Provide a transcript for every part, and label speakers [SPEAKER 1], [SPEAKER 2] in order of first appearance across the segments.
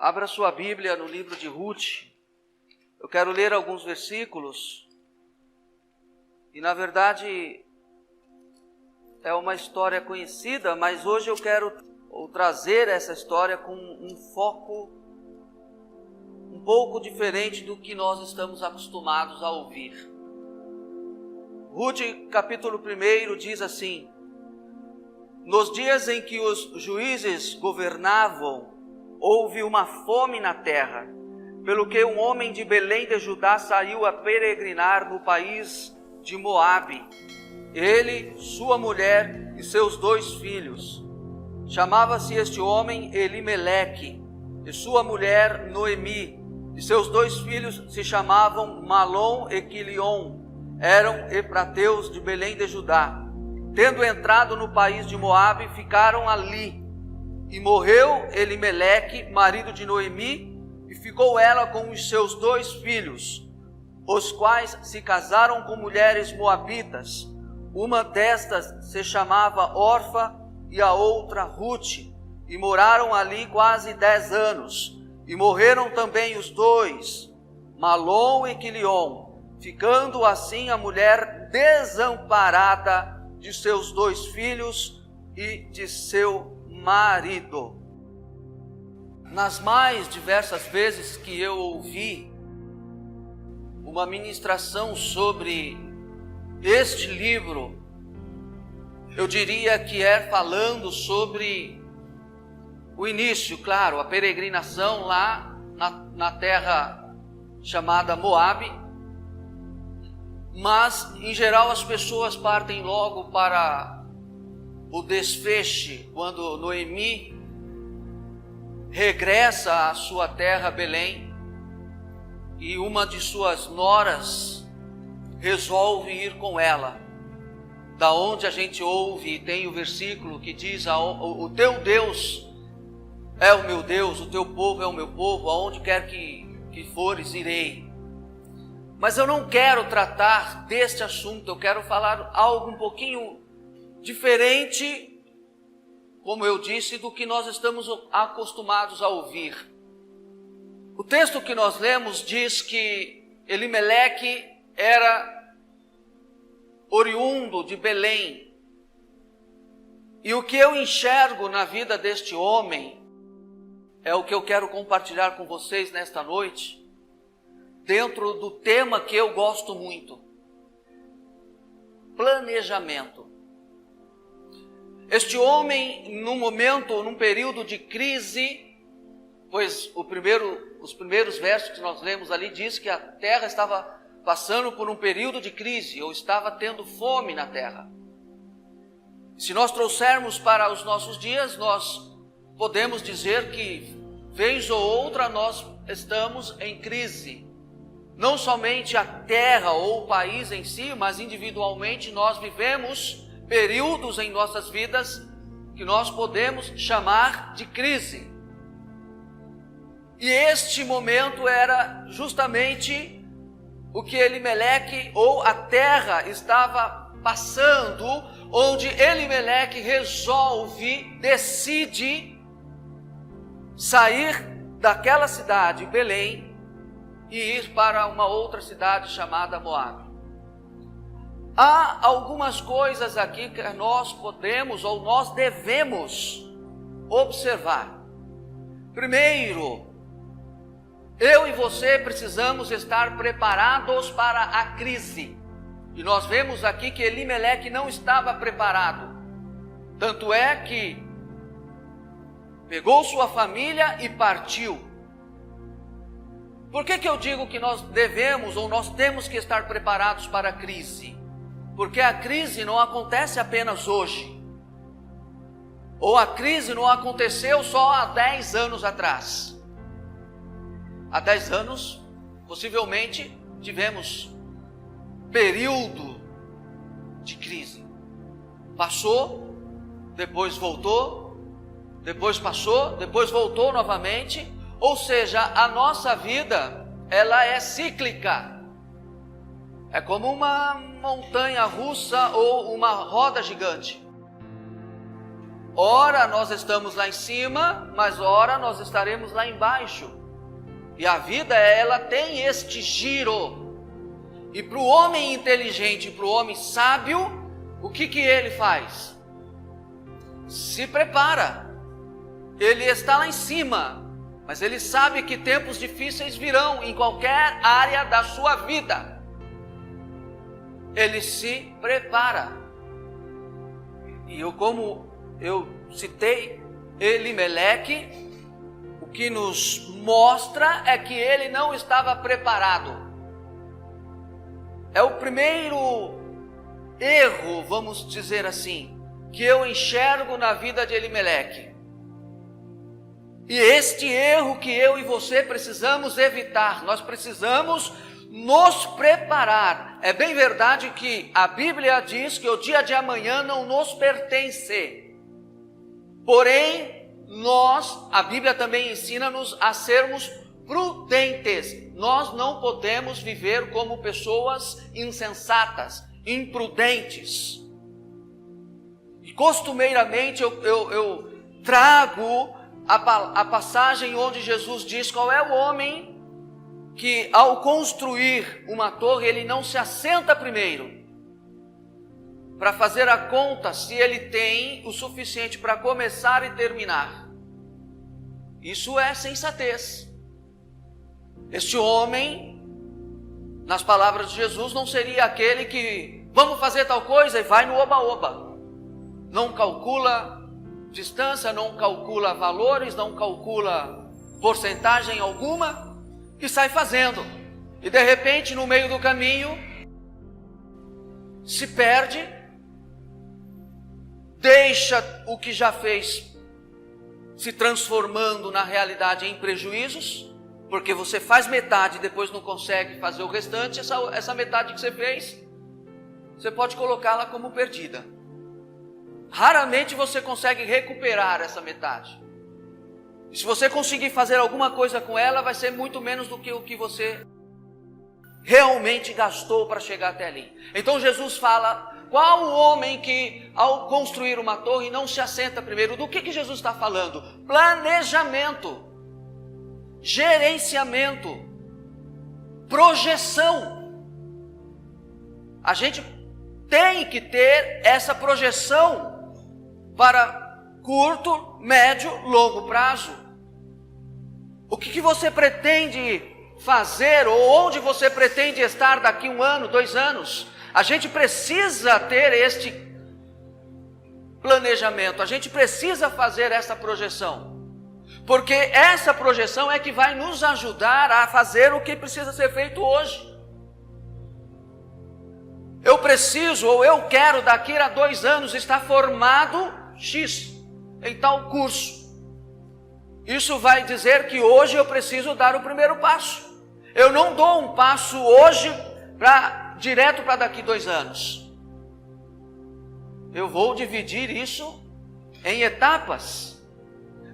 [SPEAKER 1] Abra sua Bíblia no livro de Ruth. Eu quero ler alguns versículos. E na verdade é uma história conhecida, mas hoje eu quero trazer essa história com um foco um pouco diferente do que nós estamos acostumados a ouvir. Ruth, capítulo 1, diz assim: nos dias em que os juízes governavam, houve uma fome na terra, pelo que um homem de Belém de Judá saiu a peregrinar no país de Moabe. Ele, sua mulher e seus 2 filhos. Chamava-se este homem Elimeleque, e sua mulher Noemi, e seus 2 filhos se chamavam Malom e Quilion. Eram efrateus de Belém de Judá. Tendo entrado no país de Moabe, ficaram ali. E morreu Elimeleque, marido de Noemi, e ficou ela com os seus 2 filhos, os quais se casaram com mulheres moabitas. Uma destas se chamava Orfa e a outra Ruth, e moraram ali quase 10 anos. E morreram também os 2, Malom e Quilion, ficando assim a mulher desamparada de seus 2 filhos e de seu marido. Nas mais diversas vezes que eu ouvi uma ministração sobre este livro, eu diria que é falando sobre o início, claro, a peregrinação lá na terra chamada Moabe, mas em geral as pessoas partem logo para o desfecho, quando Noemi regressa à sua terra Belém e uma de suas noras resolve ir com ela. Da onde a gente ouve, tem o versículo que diz: o teu Deus é o meu Deus, o teu povo é o meu povo, aonde quer que fores, irei. Mas eu não quero tratar deste assunto, eu quero falar algo um pouquinho diferente, como eu disse, do que nós estamos acostumados a ouvir. O texto que nós lemos diz que Elimeleque era oriundo de Belém. E o que eu enxergo na vida deste homem é o que eu quero compartilhar com vocês nesta noite, dentro do tema que eu gosto muito: planejamento. Este homem, num período de crise, pois os primeiros versos que nós lemos ali diz que a terra estava passando por um período de crise, ou estava tendo fome na terra. Se nós trouxermos para os nossos dias, nós podemos dizer que, vez ou outra, nós estamos em crise. Não somente a terra ou o país em si, mas individualmente nós vivemos períodos em nossas vidas que nós podemos chamar de crise. E este momento era justamente o que Elimeleque, ou a terra, estava passando, onde Elimeleque decide sair daquela cidade, Belém, e ir para uma outra cidade chamada Moabe. Há algumas coisas aqui que nós podemos ou nós devemos observar. Primeiro, eu e você precisamos estar preparados para a crise. E nós vemos aqui que Elimeleque não estava preparado. Tanto é que pegou sua família e partiu. Por que eu digo que nós devemos ou nós temos que estar preparados para a crise? Porque a crise não acontece apenas hoje. Ou a crise não aconteceu só há 10 anos atrás. Há 10 anos, possivelmente, tivemos período de crise. Passou, depois voltou, depois passou, depois voltou novamente. Ou seja, a nossa vida, ela é cíclica. É como uma montanha russa ou uma roda gigante. ora nós estamos lá em cima, mas ora nós estaremos lá embaixo. E a vida, ela tem este giro. E para o homem inteligente, para o homem sábio, o que ele faz? Se prepara. Ele está lá em cima, mas ele sabe que tempos difíceis virão em qualquer área da sua vida. Ele se prepara. E como eu citei, Elimeleque, o que nos mostra é que ele não estava preparado. É o primeiro erro, vamos dizer assim, que eu enxergo na vida de Elimeleque. E este erro que eu e você precisamos evitar, nós precisamos nos preparar. É bem verdade que a Bíblia diz que o dia de amanhã não nos pertence. Porém, a Bíblia também ensina-nos a sermos prudentes. Nós não podemos viver como pessoas insensatas, imprudentes. E costumeiramente eu trago a passagem onde Jesus diz qual é o homem que ao construir uma torre ele não se assenta primeiro para fazer a conta se ele tem o suficiente para começar e terminar. Isso é sensatez. Este homem, nas palavras de Jesus, não seria aquele que vamos fazer tal coisa e vai no oba-oba. Não calcula distância, não calcula valores, não calcula porcentagem alguma e sai fazendo. E de repente, no meio do caminho, se perde, deixa o que já fez se transformando na realidade em prejuízos, porque você faz metade e depois não consegue fazer o restante. Essa metade que você fez, você pode colocá-la como perdida. Raramente você consegue recuperar essa metade. E se você conseguir fazer alguma coisa com ela, vai ser muito menos do que o que você realmente gastou para chegar até ali. Então Jesus fala, qual o homem que ao construir uma torre não se assenta primeiro? Do que Jesus está falando? Planejamento, gerenciamento, projeção. A gente tem que ter essa projeção para curto, médio, longo prazo. O que você pretende fazer ou onde você pretende estar daqui 1 ano, 2 anos? A gente precisa ter este planejamento, a gente precisa fazer essa projeção, porque essa projeção é que vai nos ajudar a fazer o que precisa ser feito hoje. Eu preciso ou eu quero daqui a 2 anos estar formado X em tal curso. Isso vai dizer que hoje eu preciso dar o primeiro passo. Eu não dou um passo hoje direto para daqui 2 anos. Eu vou dividir isso em etapas.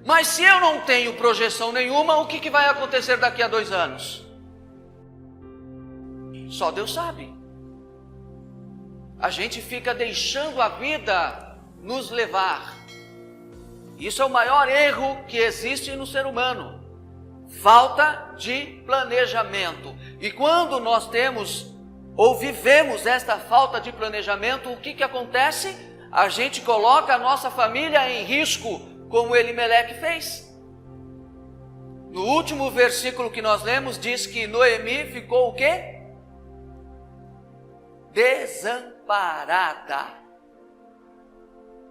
[SPEAKER 1] Mas se eu não tenho projeção nenhuma, o que vai acontecer daqui a 2 anos? Só Deus sabe. A gente fica deixando a vida nos levar. Isso é o maior erro que existe no ser humano. Falta de planejamento. E quando nós temos ou vivemos esta falta de planejamento, o que acontece? A gente coloca a nossa família em risco, como Elimeleque fez. No último versículo que nós lemos, diz que Noemi ficou o quê? Desamparada.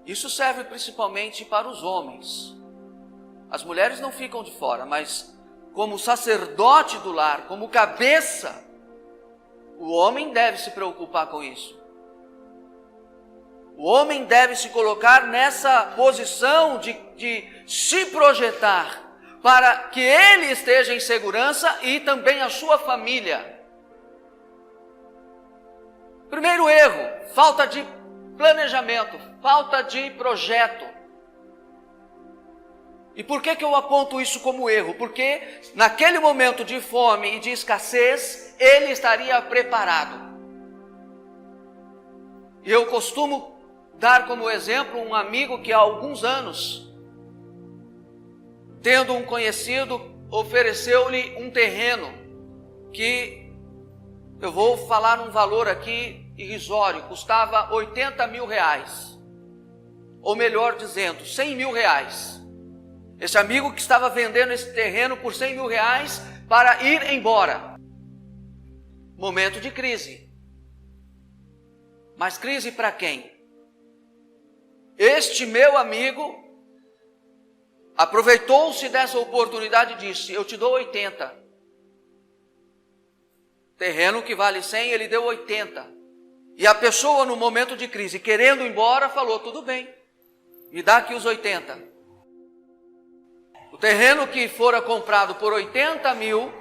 [SPEAKER 1] Isso serve principalmente para os homens. As mulheres não ficam de fora, mas como sacerdote do lar, como cabeça, o homem deve se preocupar com isso. O homem deve se colocar nessa posição de se projetar para que ele esteja em segurança e também a sua família. Primeiro erro, falta de planejamento, falta de projeto. E por que eu aponto isso como erro? Porque naquele momento de fome e de escassez, ele estaria preparado. E eu costumo dar como exemplo um amigo que há alguns anos, tendo um conhecido, ofereceu-lhe um terreno que, eu vou falar um valor aqui irrisório, custava 80 mil reais, ou melhor dizendo, 100 mil reais. Esse amigo que estava vendendo esse terreno por 100 mil reais para ir embora. Momento de crise. Mas crise para quem? Este meu amigo aproveitou-se dessa oportunidade e disse: eu te dou 80. Terreno que vale 100, ele deu 80. E a pessoa no momento de crise, querendo ir embora, falou: tudo bem, me dá aqui os 80. O terreno que fora comprado por 80 mil,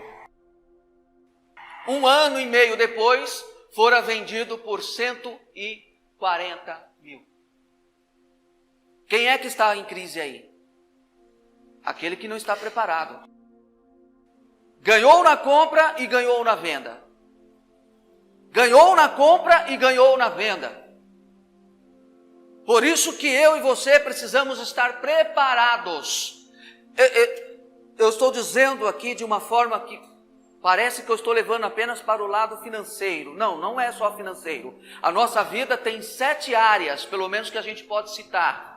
[SPEAKER 1] um ano e meio depois, fora vendido por 140 mil. Quem é que está em crise aí? Aquele que não está preparado. Ganhou na compra e ganhou na venda. Ganhou na compra e ganhou na venda. Por isso que eu e você precisamos estar preparados. Eu estou dizendo aqui de uma forma que parece que eu estou levando apenas para o lado financeiro. Não, não é só financeiro. A nossa vida tem 7 áreas, pelo menos, que a gente pode citar.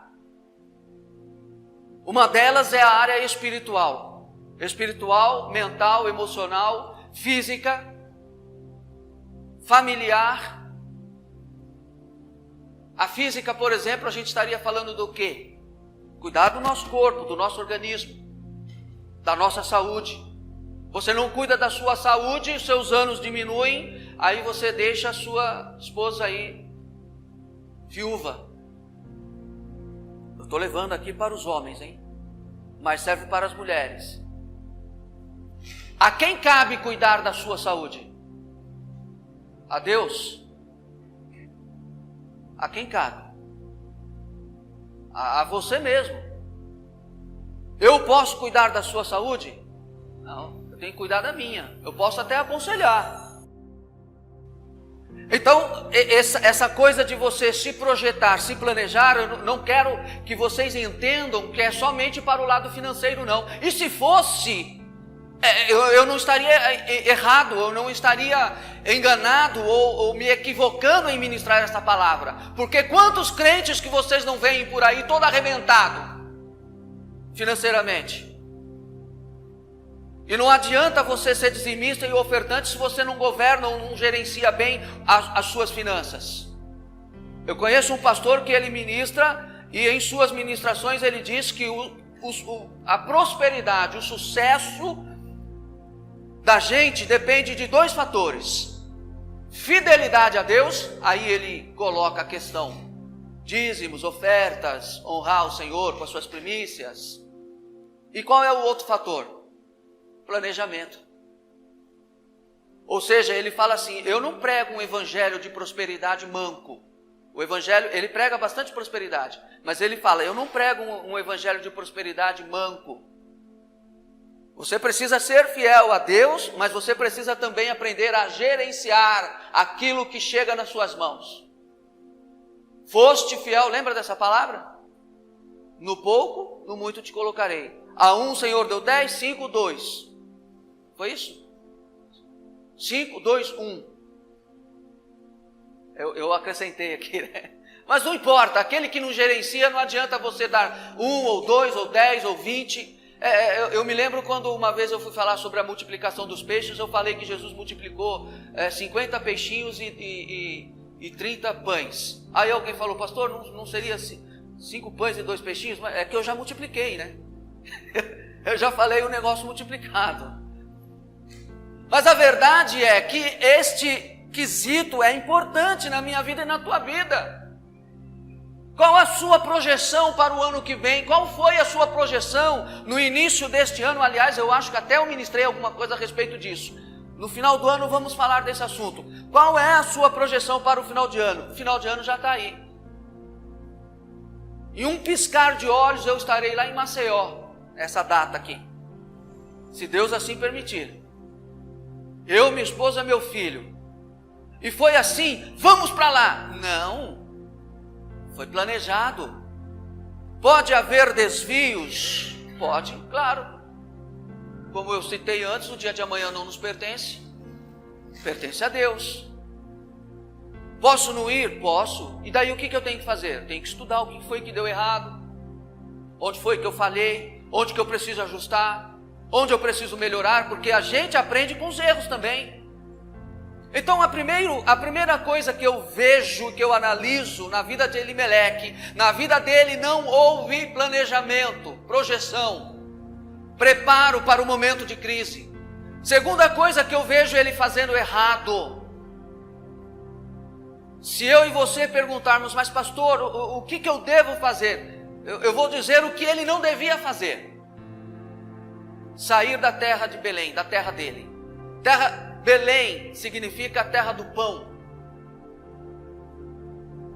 [SPEAKER 1] Uma delas é a área espiritual. Espiritual, mental, emocional, física, familiar. A física, por exemplo, a gente estaria falando do quê? Cuidar do nosso corpo, do nosso organismo, da nossa saúde. Você não cuida da sua saúde, os seus anos diminuem, aí você deixa a sua esposa aí, viúva. Eu estou levando aqui para os homens, hein? Mas serve para as mulheres. A quem cabe cuidar da sua saúde? A Deus? A quem cabe? A você mesmo. Eu posso cuidar da sua saúde? Não, eu tenho que cuidar da minha. Eu posso até aconselhar. Então, essa coisa de você se projetar, se planejar, eu não quero que vocês entendam que é somente para o lado financeiro, não. E se fosse, eu não estaria errado, eu não estaria enganado ou me equivocando em ministrar essa palavra. Porque quantos crentes que vocês não veem por aí todo arrebentado financeiramente? E não adianta você ser dizimista e ofertante se você não governa ou não gerencia bem as suas finanças. Eu conheço um pastor que ele ministra e em suas ministrações ele diz que a prosperidade, o sucesso da gente depende de 2 fatores. Fidelidade a Deus, aí ele coloca a questão: dízimos, ofertas, honrar o Senhor com as suas primícias. E qual é o outro fator? Planejamento. Ou seja, ele fala assim: eu não prego um evangelho de prosperidade manco. O evangelho, ele prega bastante prosperidade, mas ele fala: eu não prego um evangelho de prosperidade manco. Você precisa ser fiel a Deus, mas você precisa também aprender a gerenciar aquilo que chega nas suas mãos. Foste fiel, lembra dessa palavra? No pouco, no muito te colocarei. A um o Senhor deu 10, 5, 2. Foi isso? 5, 2, 1. Eu acrescentei aqui, né? Mas não importa, aquele que não gerencia, não adianta você dar 1 ou 2 ou 10 ou 20. Eu me lembro quando uma vez eu fui falar sobre a multiplicação dos peixes, eu falei que Jesus multiplicou 50 peixinhos e 30 pães. Aí alguém falou: pastor, não seria 5 pães e 2 peixinhos? Mas é que eu já multipliquei, né? Eu já falei o negócio multiplicado. Mas a verdade é que este quesito é importante na minha vida e na tua vida. Qual a sua projeção para o ano que vem? Qual foi a sua projeção no início deste ano? Aliás, eu acho que até eu ministrei alguma coisa a respeito disso. No final do ano vamos falar desse assunto. Qual é a sua projeção para o final de ano? O final de ano já está aí. Em um piscar de olhos eu estarei lá em Maceió, essa data aqui. Se Deus assim permitir. Eu, minha esposa, meu filho. E foi assim: vamos para lá. Não. Foi planejado. Pode haver desvios? Pode, claro. Como eu citei antes, o dia de amanhã não nos pertence. Pertence a Deus. Posso não ir? Posso. E daí o que eu tenho que fazer? Tenho que estudar o que foi que deu errado. Onde foi que eu falhei? Onde que eu preciso ajustar? Onde eu preciso melhorar? Porque a gente aprende com os erros também. Então a primeira coisa que eu vejo, que eu analiso na vida de Elimeleque, na vida dele não houve planejamento, projeção, preparo para o momento de crise. Segunda coisa que eu vejo ele fazendo errado. Se eu e você perguntarmos, mas pastor, o que eu devo fazer? Eu vou dizer o que ele não devia fazer. Sair da terra de Belém, da terra dele. Belém significa a terra do pão.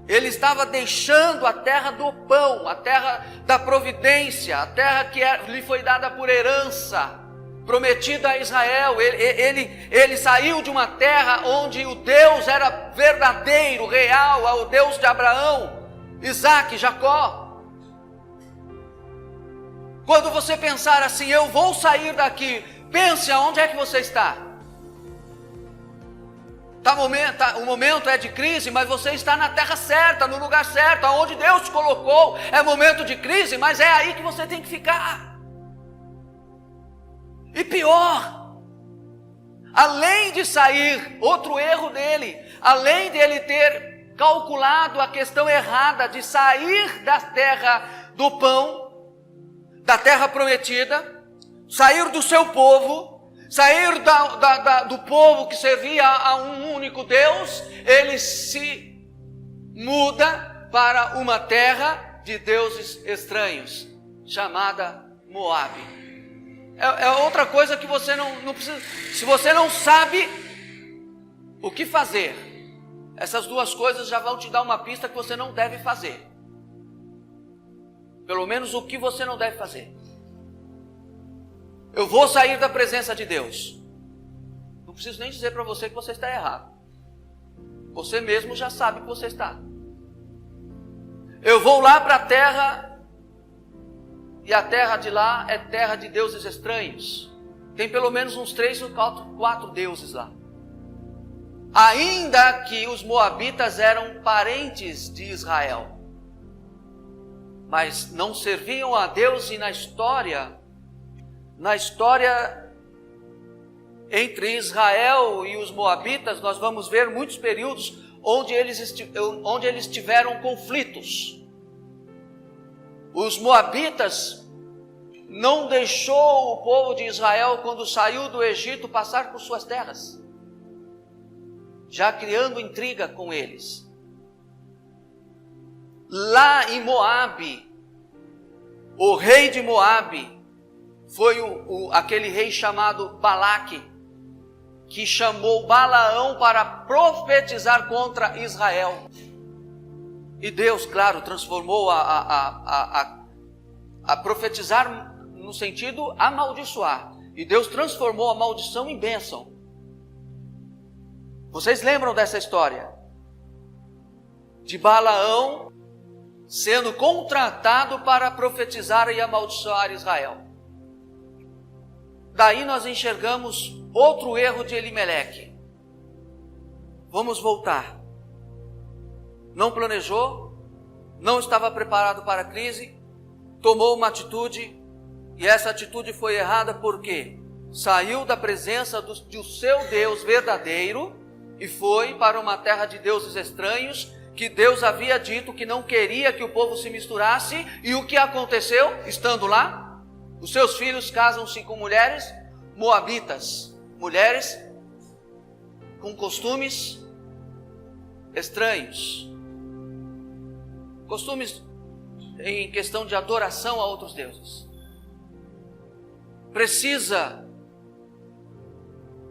[SPEAKER 1] Ele estava deixando a terra do pão, a terra da providência, a terra que lhe foi dada por herança, prometida a Israel. Ele saiu de uma terra onde o Deus era verdadeiro, real, o Deus de Abraão, Isaac, Jacó. Quando você pensar assim, eu vou sair daqui, pense aonde é que você está. O momento é de crise, mas você está na terra certa, no lugar certo, aonde Deus te colocou. É momento de crise, mas é aí que você tem que ficar. E pior, além de sair, outro erro dele, além de ele ter calculado a questão errada de sair da terra do pão, da terra prometida, sair do seu povo, sair do povo que servia a um único Deus, ele se muda para uma terra de deuses estranhos, chamada Moabe. É outra coisa que você não precisa. Se você não sabe o que fazer, essas duas coisas já vão te dar uma pista que você não deve fazer. Pelo menos o que você não deve fazer. Eu vou sair da presença de Deus. Não preciso nem dizer para você que você está errado. Você mesmo já sabe que você está. Eu vou lá para a terra, e a terra de lá é terra de deuses estranhos. Tem pelo menos uns 3 ou 4 deuses lá. Ainda que os moabitas eram parentes de Israel, mas não serviam a Deus. E na história entre Israel e os moabitas, nós vamos ver muitos períodos onde eles tiveram conflitos. Os moabitas não deixou o povo de Israel, quando saiu do Egito, passar por suas terras, já criando intriga com eles. Lá em Moabe, o rei de Moabe foi aquele rei chamado Balaque, que chamou Balaão para profetizar contra Israel. E Deus, claro, transformou a profetizar no sentido amaldiçoar. E Deus transformou a maldição em bênção. Vocês lembram dessa história? De Balaão sendo contratado para profetizar e amaldiçoar Israel. Daí nós enxergamos outro erro de Elimeleque. Vamos voltar. Não planejou, não estava preparado para a crise, tomou uma atitude, e essa atitude foi errada porque saiu da presença do seu Deus verdadeiro e foi para uma terra de deuses estranhos, que Deus havia dito que não queria que o povo se misturasse. E o que aconteceu estando lá? Os seus filhos casam-se com mulheres moabitas, mulheres com costumes estranhos, costumes em questão de adoração a outros deuses. Precisa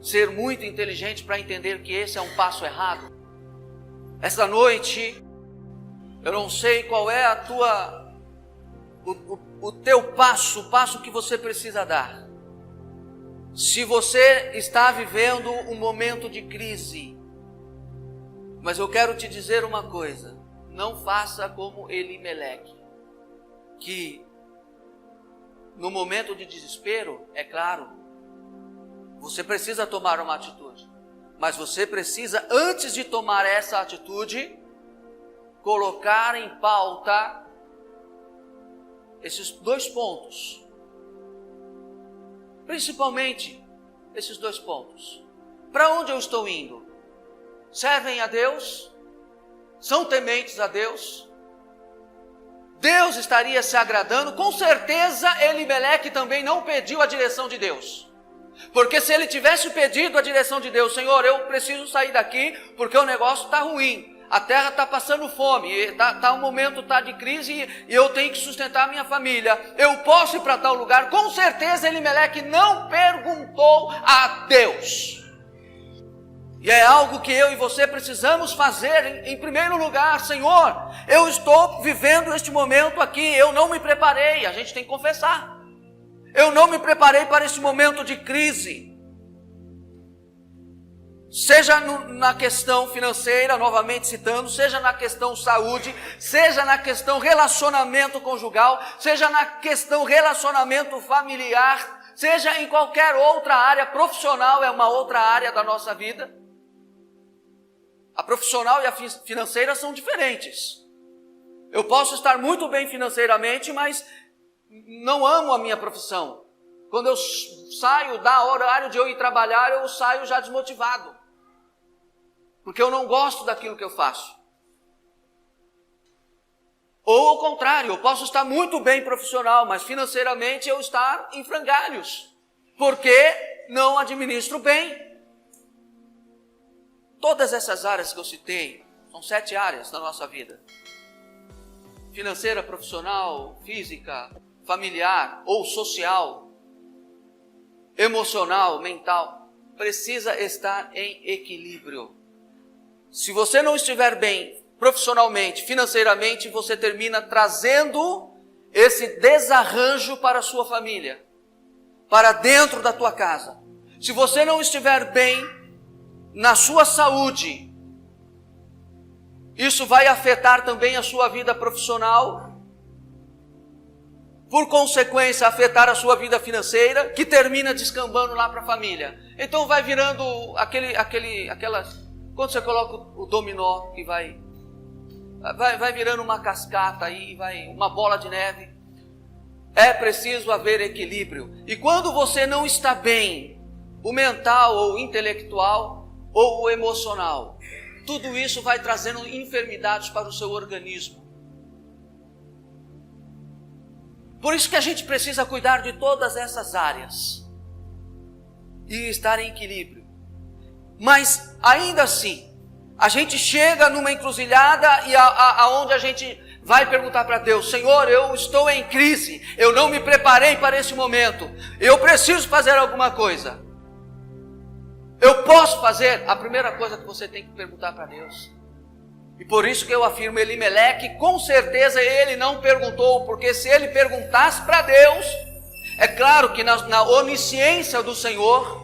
[SPEAKER 1] ser muito inteligente para entender que esse é um passo errado. Esta noite, eu não sei qual é o teu passo, o passo que você precisa dar. Se você está vivendo um momento de crise, mas eu quero te dizer uma coisa: não faça como Elimeleque, que no momento de desespero, é claro, você precisa tomar uma atitude, mas você precisa, antes de tomar essa atitude, colocar em pauta esses 2 pontos. Principalmente esses 2 pontos. Para onde eu estou indo? Servem a Deus? São tementes a Deus? Deus estaria se agradando? Com certeza Elimeleque também não pediu a direção de Deus. Porque se ele tivesse pedido a direção de Deus, Senhor, eu preciso sair daqui porque o negócio está ruim. A terra está passando fome, um momento está de crise e eu tenho que sustentar a minha família. Eu posso ir para tal lugar? Com certeza Elimeleque não perguntou a Deus. E é algo que eu e você precisamos fazer em primeiro lugar. Senhor, eu estou vivendo este momento aqui, eu não me preparei, a gente tem que confessar. Eu não me preparei para esse momento de crise. Seja na questão financeira, novamente citando, seja na questão saúde, seja na questão relacionamento conjugal, seja na questão relacionamento familiar, seja em qualquer outra área, profissional é uma outra área da nossa vida. A profissional e a financeira são diferentes. Eu posso estar muito bem financeiramente, mas não amo a minha profissão. Quando eu saio da horário de eu ir trabalhar, eu saio já desmotivado. Porque eu não gosto daquilo que eu faço. Ou ao contrário, eu posso estar muito bem profissional, mas financeiramente eu estar em frangalhos. Porque não administro bem. Todas essas áreas que eu citei, são 7 áreas da nossa vida. Financeira, profissional, física, familiar ou social, emocional, mental, precisa estar em equilíbrio. Se você não estiver bem profissionalmente, financeiramente, você termina trazendo esse desarranjo para a sua família, para dentro da tua casa. Se você não estiver bem na sua saúde, isso vai afetar também a sua vida profissional, por consequência afetar a sua vida financeira, que termina descambando lá para a família. Então vai virando aquelas... Quando você coloca o dominó, que vai virando uma cascata aí, uma bola de neve. É preciso haver equilíbrio. E quando você não está bem, o mental ou o intelectual ou o emocional, tudo isso vai trazendo enfermidades para o seu organismo. Por isso que a gente precisa cuidar de todas essas áreas e estar em equilíbrio. Mas ainda assim, a gente chega numa encruzilhada e aonde a gente vai perguntar para Deus: Senhor, eu estou em crise, eu não me preparei para esse momento, eu preciso fazer alguma coisa. Eu posso fazer? A primeira coisa que você tem que perguntar para Deus. E por isso que eu afirmo, Elimeleque, com certeza ele não perguntou, porque se ele perguntasse para Deus, é claro que na onisciência do Senhor,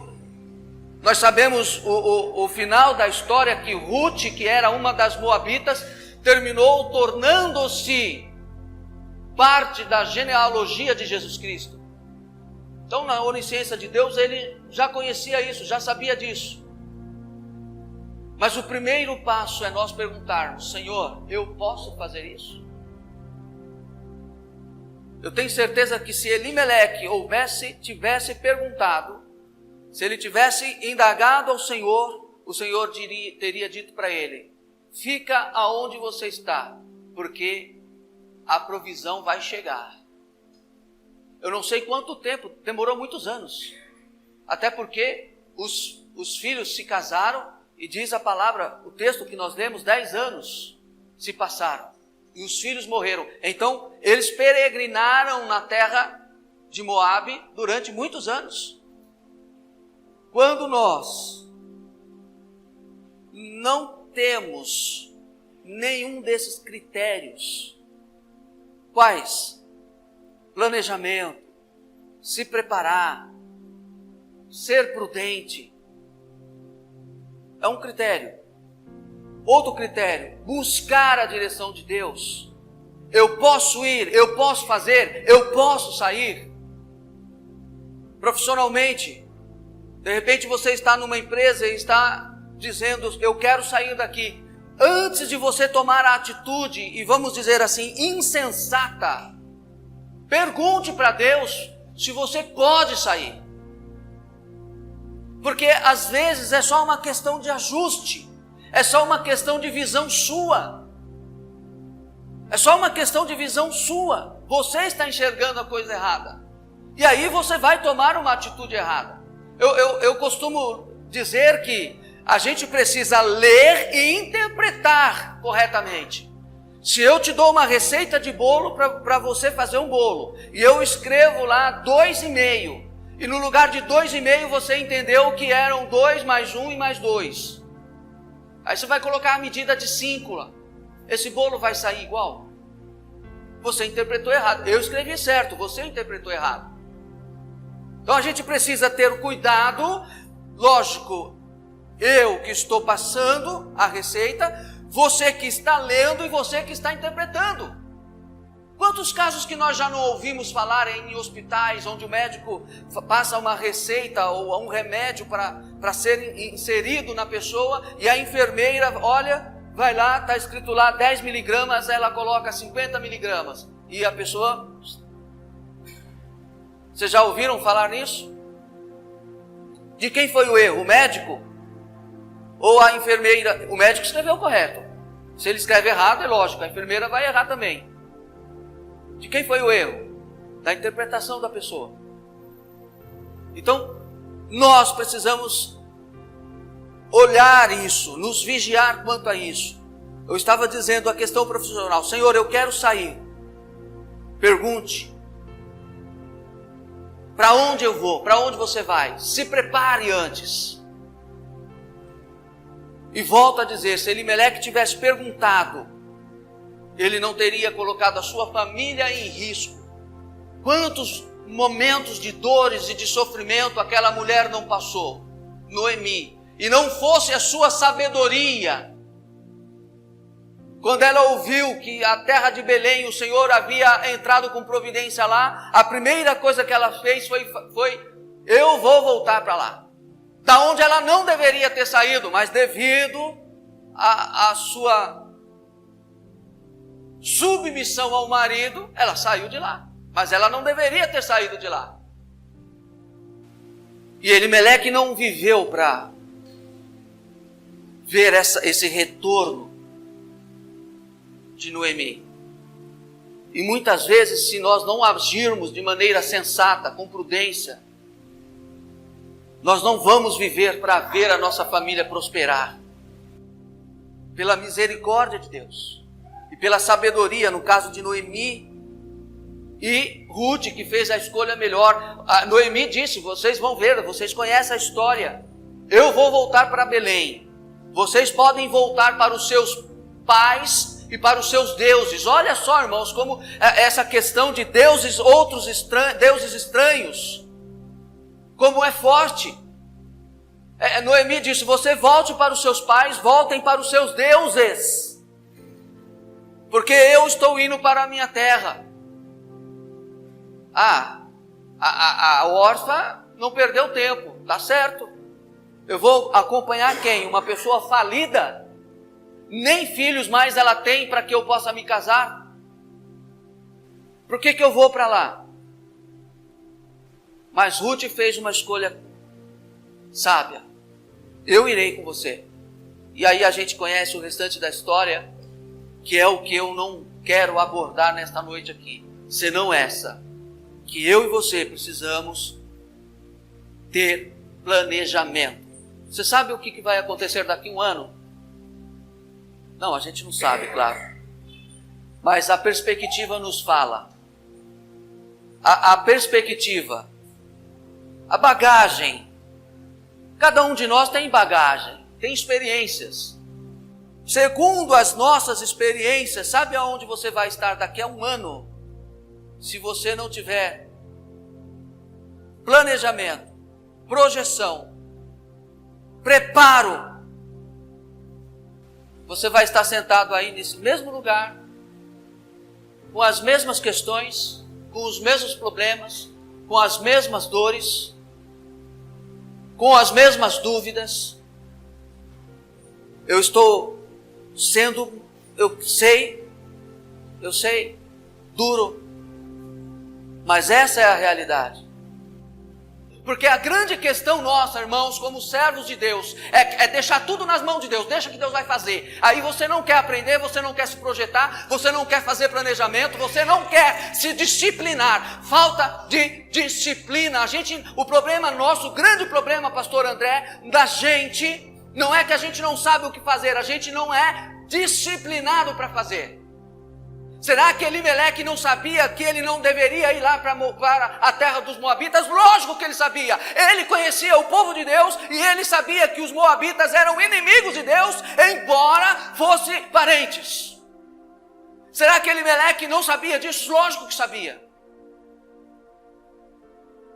[SPEAKER 1] nós sabemos o final da história, que Ruth, que era uma das moabitas, terminou tornando-se parte da genealogia de Jesus Cristo. Então, na onisciência de Deus, ele já conhecia isso, já sabia disso. Mas o primeiro passo é nós perguntarmos: Senhor, eu posso fazer isso? Eu tenho certeza que se Elimeleque tivesse perguntado, se ele tivesse indagado ao Senhor, o Senhor teria dito para ele: fica aonde você está, porque a provisão vai chegar. Eu não sei quanto tempo, demorou muitos anos. Até porque os filhos se casaram e diz a palavra, o texto que nós lemos, 10 anos se passaram e os filhos morreram. Então eles peregrinaram na terra de Moabe durante muitos anos. Quando nós não temos nenhum desses critérios, quais? Planejamento, se preparar, ser prudente, é um critério. Outro critério, buscar a direção de Deus. Eu posso ir, eu posso fazer, eu posso sair. Profissionalmente, de repente você está numa empresa e está dizendo, eu quero sair daqui. Antes de você tomar a atitude, e vamos dizer assim, insensata, pergunte para Deus se você pode sair. Porque às vezes é só uma questão de ajuste, é só uma questão de visão sua. É só uma questão de visão sua. Você está enxergando a coisa errada. E aí você vai tomar uma atitude errada. Eu costumo dizer que a gente precisa ler e interpretar corretamente. Se eu te dou uma receita de bolo para você fazer um bolo, e eu escrevo lá 2,5, e no lugar de 2,5 você entendeu que eram 2 mais 1 e mais 2. Aí você vai colocar a medida de 5 lá. Esse bolo vai sair igual? Você interpretou errado. Eu escrevi certo, você interpretou errado. Então a gente precisa ter cuidado, lógico, eu que estou passando a receita, você que está lendo e você que está interpretando. Quantos casos que nós já não ouvimos falar em hospitais, onde o médico passa uma receita ou um remédio para ser inserido na pessoa, e a enfermeira, olha, vai lá, está escrito lá 10 miligramas, ela coloca 50 miligramas, e a pessoa... Vocês já ouviram falar nisso? De quem foi o erro? O médico? Ou a enfermeira? O médico escreveu correto. Se ele escreve errado, é lógico, a enfermeira vai errar também. De quem foi o erro? Da interpretação da pessoa. Então, nós precisamos olhar isso, nos vigiar quanto a isso. Eu estava dizendo a questão profissional. Senhor, eu quero sair. Pergunte. Para onde eu vou? Para onde você vai? Se prepare antes. E volto a dizer, se Elimeleque tivesse perguntado, ele não teria colocado a sua família em risco. Quantos momentos de dores e de sofrimento aquela mulher não passou? Noemi. E não fosse a sua sabedoria, quando ela ouviu que a terra de Belém, o Senhor havia entrado com providência lá, a primeira coisa que ela fez foi eu vou voltar para lá. Da onde ela não deveria ter saído, mas devido à sua submissão ao marido, ela saiu de lá. Mas ela não deveria ter saído de lá. E Elimeleque não viveu para ver esse retorno de Noemi. E muitas vezes, se nós não agirmos de maneira sensata, com prudência, nós não vamos viver para ver a nossa família prosperar. Pela misericórdia de Deus e pela sabedoria, no caso de Noemi e Ruth, que fez a escolha melhor. A Noemi disse, vocês vão ver, vocês conhecem a história. Eu vou voltar para Belém. Vocês podem voltar para os seus pais e para os seus deuses. Olha só, irmãos, como essa questão de deuses, deuses estranhos, como é forte. Noemi disse, você volte para os seus pais, voltem para os seus deuses, porque eu estou indo para a minha terra. A órfã não perdeu tempo, tá certo. Eu vou acompanhar quem? Uma pessoa falida? Nem filhos mais ela tem para que eu possa me casar. Por que eu vou para lá? Mas Ruth fez uma escolha sábia. Eu irei com você. E aí a gente conhece o restante da história, que é o que eu não quero abordar nesta noite aqui, senão essa, que eu e você precisamos ter planejamento. Você sabe o que vai acontecer daqui a um ano? Não, a gente não sabe, claro. Mas a perspectiva nos fala. A perspectiva, a bagagem. Cada um de nós tem bagagem, tem experiências. Segundo as nossas experiências, sabe aonde você vai estar daqui a um ano? Se você não tiver planejamento, projeção, preparo. você vai estar sentado aí nesse mesmo lugar, com as mesmas questões, com os mesmos problemas, com as mesmas dores, com as mesmas dúvidas. Eu sei, duro, mas essa é a realidade. Porque a grande questão nossa, irmãos, como servos de Deus, é deixar tudo nas mãos de Deus. Deixa que Deus vai fazer. Aí você não quer aprender, você não quer se projetar, você não quer fazer planejamento, você não quer se disciplinar. Falta de disciplina. O problema nosso, o grande problema, pastor André, da gente, não é que a gente não sabe o que fazer, a gente não é disciplinado para fazer. Será que Elimeleque não sabia que ele não deveria ir lá para a terra dos Moabitas? Lógico que ele sabia. Ele conhecia o povo de Deus e ele sabia que os Moabitas eram inimigos de Deus, embora fossem parentes. Será que Elimeleque não sabia disso? Lógico que sabia.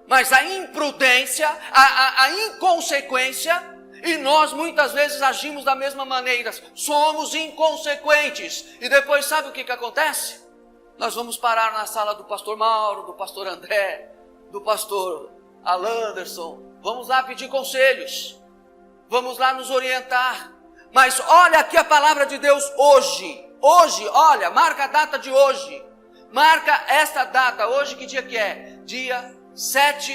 [SPEAKER 1] Mas a imprudência, a inconsequência, e nós muitas vezes agimos da mesma maneira, somos inconsequentes. E depois sabe o que acontece? Nós vamos parar na sala do pastor Mauro, do pastor André, do pastor Alanderson. Vamos lá pedir conselhos, vamos lá nos orientar. Mas olha aqui a palavra de Deus hoje, olha, marca a data de hoje. Marca esta data, hoje que dia que é? Dia 7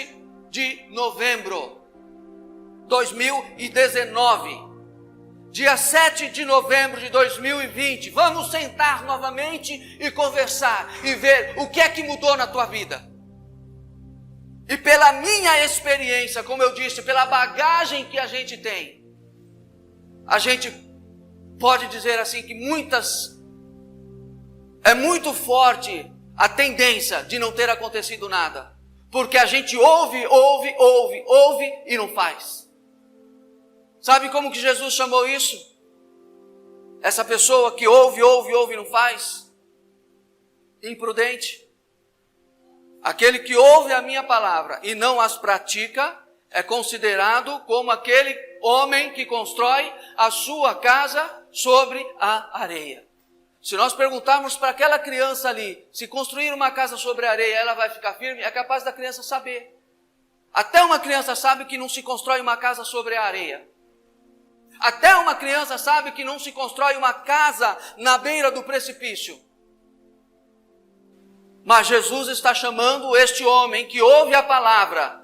[SPEAKER 1] de novembro. 2019, dia 7 de novembro de 2020, vamos sentar novamente e conversar e ver o que é que mudou na tua vida. E pela minha experiência, como eu disse, pela bagagem que a gente tem, a gente pode dizer assim que é muito forte a tendência de não ter acontecido nada, porque a gente ouve e não faz. Sabe como que Jesus chamou isso? Essa pessoa que ouve e não faz? Imprudente. Aquele que ouve a minha palavra e não as pratica é considerado como aquele homem que constrói a sua casa sobre a areia. Se nós perguntarmos para aquela criança ali, se construir uma casa sobre a areia, ela vai ficar firme, é capaz da criança saber. Até uma criança sabe que não se constrói uma casa sobre a areia. Até uma criança sabe que não se constrói uma casa na beira do precipício. Mas Jesus está chamando este homem que ouve a palavra.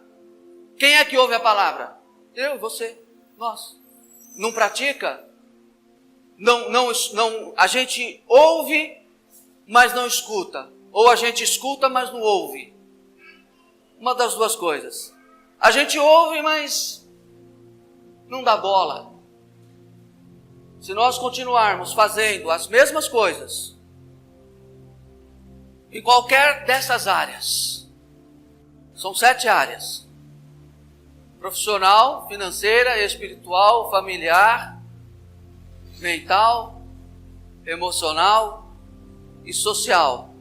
[SPEAKER 1] Quem é que ouve a palavra? Eu, você, nós. Não pratica? Não, a gente ouve, mas não escuta. Ou a gente escuta, mas não ouve. Uma das duas coisas. A gente ouve, mas não dá bola. Se nós continuarmos fazendo as mesmas coisas, em qualquer dessas áreas, são 7 áreas: profissional, financeira, espiritual, familiar, mental, emocional e social.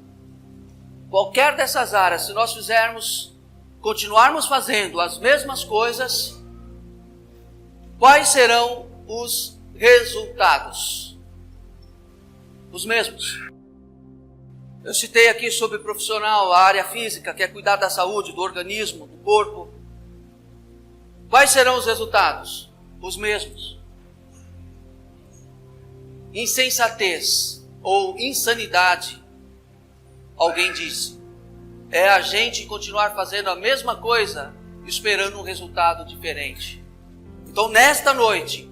[SPEAKER 1] Qualquer dessas áreas, se nós continuarmos fazendo as mesmas coisas, quais serão os resultados? Os mesmos. Eu citei aqui sobre profissional, a área física, que é cuidar da saúde, do organismo, do corpo. Quais serão os resultados? Os mesmos. Insensatez ou insanidade, alguém disse, é a gente continuar fazendo a mesma coisa, esperando um resultado diferente. Então, nesta noite,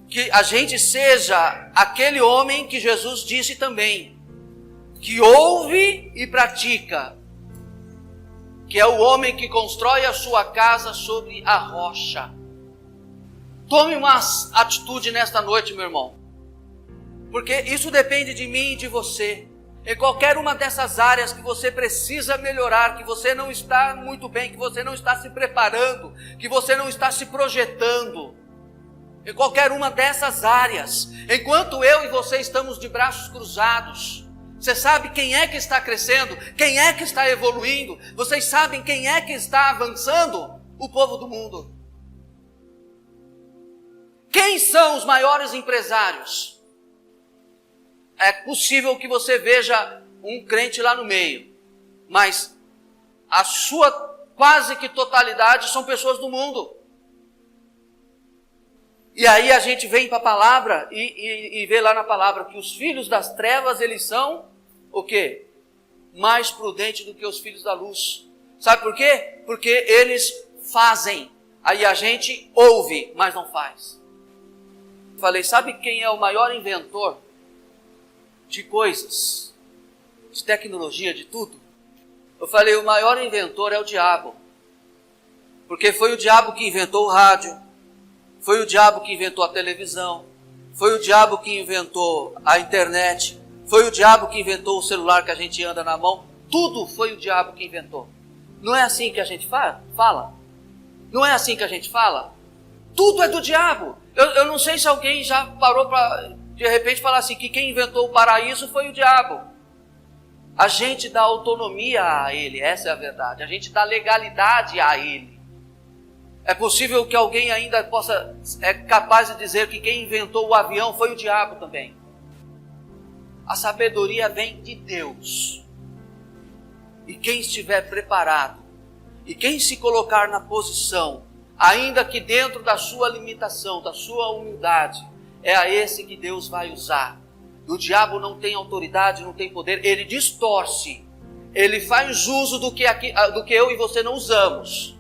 [SPEAKER 1] que a gente seja aquele homem que Jesus disse também, que ouve e pratica, que é o homem que constrói a sua casa sobre a rocha. Tome uma atitude nesta noite, meu irmão, porque isso depende de mim e de você. Em qualquer uma dessas áreas que você precisa melhorar, que você não está muito bem, que você não está se preparando, que você não está se projetando, em qualquer uma dessas áreas, enquanto eu e você estamos de braços cruzados, você sabe quem é que está crescendo, quem é que está evoluindo, vocês sabem quem é que está avançando? O povo do mundo. Quem são os maiores empresários? é possível que você veja um crente lá no meio, mas a sua quase que totalidade são pessoas do mundo. E aí a gente vem para a palavra e vê lá na palavra que os filhos das trevas, eles são o quê? Mais prudentes do que os filhos da luz. Sabe por quê? Porque eles fazem. Aí a gente ouve, mas não faz. Falei, sabe quem é o maior inventor de coisas, de tecnologia, de tudo? Eu falei, o maior inventor é o diabo. Porque foi o diabo que inventou o rádio, foi o diabo que inventou a televisão, foi o diabo que inventou a internet, foi o diabo que inventou o celular que a gente anda na mão. Tudo foi o diabo que inventou. Não é assim que a gente fala? Não é assim que a gente fala? Tudo é do diabo. Eu não sei se alguém já parou para, de repente, falar assim, que quem inventou o paraíso foi o diabo. A gente dá autonomia a ele, essa é a verdade. A gente dá legalidade a ele. É possível que alguém ainda é capaz de dizer que quem inventou o avião foi o diabo também. A sabedoria vem de Deus. E quem estiver preparado, e quem se colocar na posição, ainda que dentro da sua limitação, da sua humildade, é a esse que Deus vai usar. O diabo não tem autoridade, não tem poder, ele distorce, ele faz uso do que eu e você não usamos.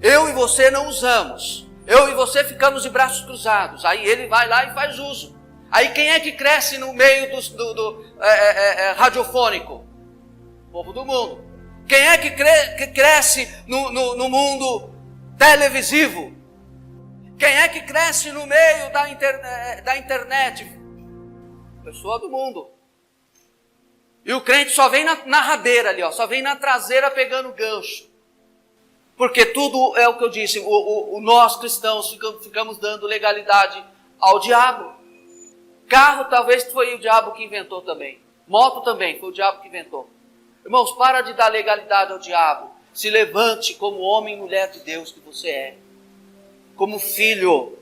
[SPEAKER 1] Eu e você não usamos, eu e você ficamos de braços cruzados, aí ele vai lá e faz uso. Aí quem é que cresce no meio do radiofônico? O povo do mundo. Quem é que cresce no mundo televisivo? Quem é que cresce no meio da internet? Pessoa do mundo. E o crente só vem na rabeira ali, ó, só vem na traseira pegando gancho. Porque tudo é o que eu disse, nós cristãos ficamos dando legalidade ao diabo. Carro talvez foi o diabo que inventou também. Moto também foi o diabo que inventou. Irmãos, para de dar legalidade ao diabo. Se levante como homem e mulher de Deus que você é. Como filho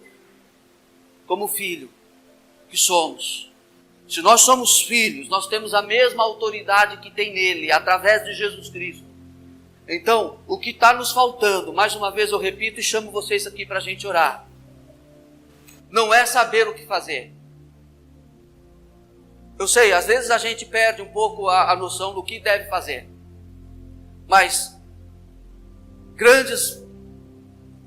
[SPEAKER 1] que somos. Se nós somos filhos, nós temos a mesma autoridade que tem nele, através de Jesus Cristo. Então, o que está nos faltando, mais uma vez eu repito e chamo vocês aqui para a gente orar, não é saber o que fazer. Eu sei, às vezes a gente perde um pouco a noção do que deve fazer. Mas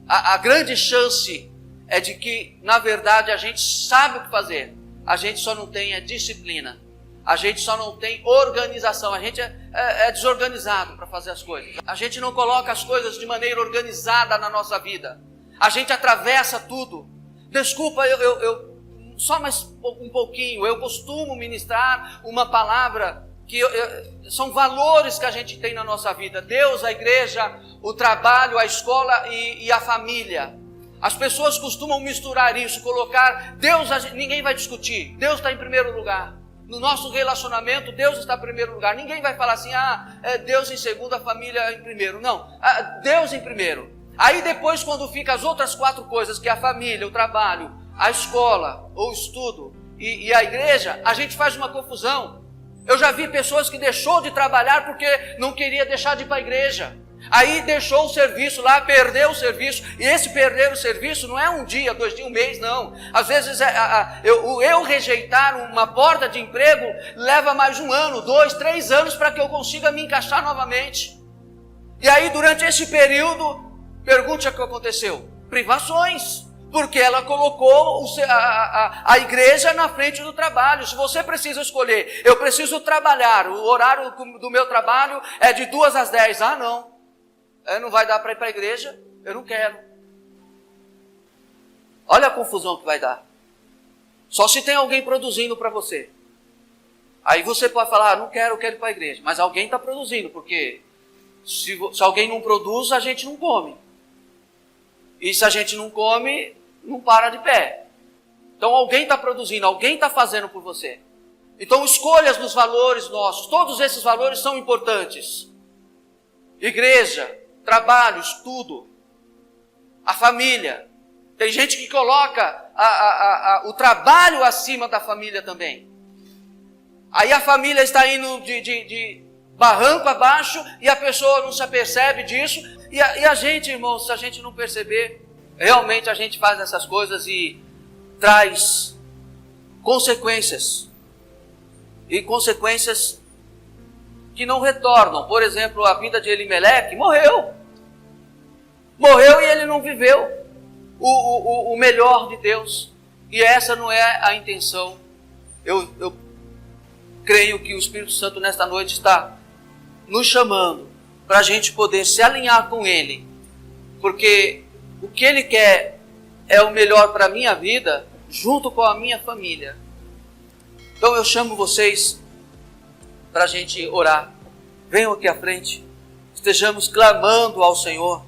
[SPEAKER 1] a grande chance é de que, na verdade, a gente sabe o que fazer. A gente só não tem a disciplina. A gente só não tem organização. A gente é desorganizado para fazer as coisas. A gente não coloca as coisas de maneira organizada na nossa vida. A gente atravessa tudo. Desculpa, só mais um pouquinho. Eu costumo ministrar uma palavra que são valores que a gente tem na nossa vida. Deus, a igreja, o trabalho, a escola e a família. As pessoas costumam misturar isso, colocar Deus, ninguém vai discutir. Deus está em primeiro lugar. No nosso relacionamento, Deus está em primeiro lugar. Ninguém vai falar assim, Deus em segundo, a família em primeiro. Não, Deus em primeiro. Aí depois, quando fica as outras 4 coisas, que é a família, o trabalho, a escola, o estudo e a igreja, a gente faz uma confusão. Eu já vi pessoas que deixou de trabalhar porque não queria deixar de ir para a igreja. Aí deixou o serviço lá, perdeu o serviço. E esse perder o serviço não é um dia, 2 dias, um mês, não. Às vezes eu rejeitar uma porta de emprego leva mais 1 ano, 2, 3 anos para que eu consiga me encaixar novamente. E aí durante esse período, pergunte o que aconteceu. Privações. Porque ela colocou a igreja na frente do trabalho. Se você precisa escolher, eu preciso trabalhar, o horário do meu trabalho é de 2 às 10. Não. Não vai dar para ir para a igreja, eu não quero. Olha a confusão que vai dar. Só se tem alguém produzindo para você. Aí você pode falar, não quero, eu quero ir para a igreja. Mas alguém está produzindo, porque se alguém não produz, a gente não come. E se a gente não come, não para de pé. Então alguém está produzindo, alguém está fazendo por você. Então escolhas nos valores nossos, todos esses valores são importantes. Igreja, trabalho, estudo, a família. Tem gente que coloca o trabalho acima da família também. Aí a família está indo de barranco abaixo e a pessoa não se apercebe disso. E a gente, irmãos, se a gente não perceber, realmente a gente faz essas coisas e traz consequências. E consequências que não retornam. Por exemplo, a vida de Elimeleque morreu. Morreu e ele não viveu o melhor de Deus. E essa não é a intenção. Eu creio que o Espírito Santo nesta noite está nos chamando para a gente poder se alinhar com Ele. Porque o que Ele quer é o melhor para a minha vida, junto com a minha família. Então eu chamo vocês para a gente orar. Venham aqui à frente. Estejamos clamando ao Senhor.